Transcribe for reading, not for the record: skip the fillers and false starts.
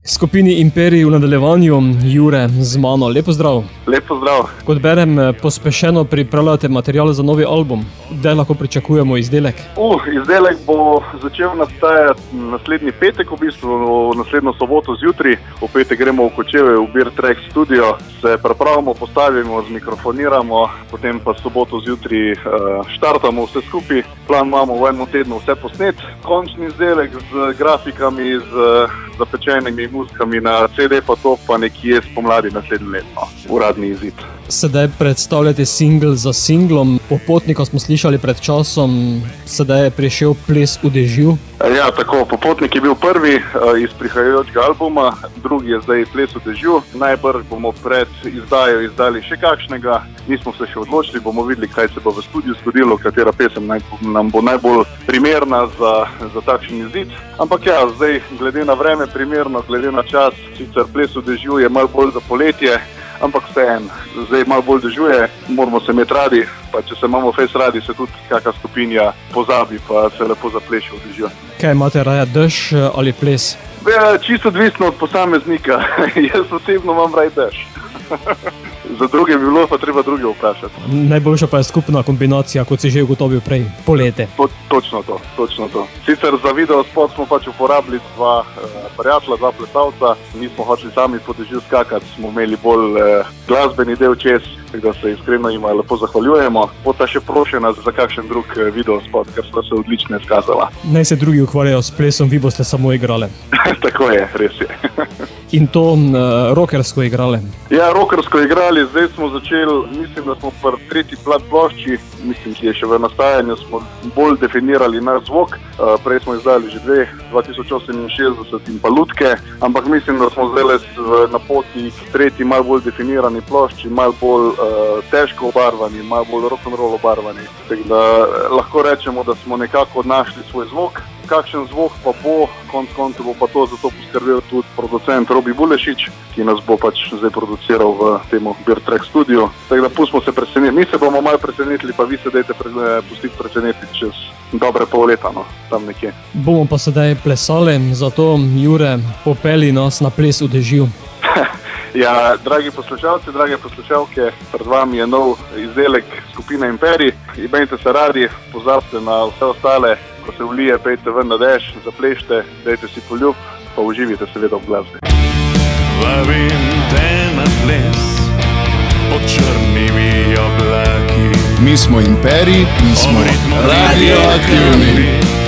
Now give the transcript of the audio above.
Skupini Imperij v nadaljevanju, Jure z mano, lepo zdrav. Lepo zdrav. Kot berem, pospešeno pripravljate material za novi album. Kdaj lahko pričakujemo izdelek? Izdelek bo začel nastajati naslednji petek, v bistvu naslednjo soboto zjutraj. V petek gremo v Kočevje v Beer Track studio, se pripravimo, postavimo, zmikrofoniramo, potem pa soboto zjutraj štartamo vse skupaj. Plan imamo v enem tednu vse posnet. Končni izdelek z grafikami, z zapečenimi muzikami na CD, pa to pa nekje spomladi naslednje leto. Uradni izid. Sedaj predstavljate singl za singlom. Popotnika smo slišali pred časom, sedaj je prišel Ples v dežju. Ja, tako, Popotnik je bil prvi iz prihajajočega albuma, drugi je zdaj Ples v dežju. Najbrž bomo pred izdajo izdali še kakšnega, nismo se še odločili, bomo videli, kaj se bo v studiu zgodilo, katera pesem nam bo najbolj primerna za takšen izid. Ampak ja, zdaj glede na vreme primerno, glede na čas, sicer Ples v dežju je malo bolj za poletje, ampak vseeno, zdaj malo bolj dežuje, moramo se imeti radi, pa če se imamo fejs radi, se tudi kakšna skupinja pozabi, pa se lepo zapleše v dežju. Kaj imate raje, dež ali ples? Ja, čisto odvisno od posameznika, jaz osebno imam raje dež. Za druge bi bilo pa treba druge vprašati. Najboljša pa je skupna kombinacija, kot si že ugotovil prej, polete. Točno to. Sicer za video spot smo pač uporabili dva prijatelja, dva plesalca, nismo hočeli sami po dežju skakati, smo imeli bolj glasbeni del čez, tako da se iskreno jima lepo zahvaljujemo. Pota še prošena za kakšen drug video spot, ker sta se odlično izkazala. Naj se drugi ukvarjajo s plesom, vi boste samo igrali. Tako je, res je. In to rockersko igrali? Ja, rockersko igrali, zdaj smo začeli, mislim, da smo pri tretji plošči, mislim, ki je še v nastajanju, smo bolj definirali naš zvok. Prej smo izdali že 2068 in pa Lutke, ampak mislim, da smo zdaj na poti k tretji malo bolj definirani plošči, malo bolj težko obarvani, malo bolj rock'n'roll obarvani. Tako da lahko rečemo, da smo nekako našli svoj zvok. Kakšen zvok pa bo, konec koncev bo pa to zato poskrbel tudi producent Robi Bulešič, ki nas bo pač zdaj produciral v tem Beer Track studiu. Tako da pustimo se presenetiti. Mi se bomo malo presenetili, pa vi se dajte pustiti presenetiti čez dobre pol leta, no, tam nekje. Bomo pa sedaj plesali, zato Jure, popeli nas na Ples v dežju. Ja, dragi poslušalci, drage poslušalke, pred vami je nov izdelek skupine Imperij. Imejte se radi, pozabite na vse ostale, ko se vlije, pejte ven na dež, zaplešte, dajte si poljub, pa uživite seveda v glasbi. Vabim te na ples pod črnimi oblaki. Mi smo Imperij in smo radioaktivni.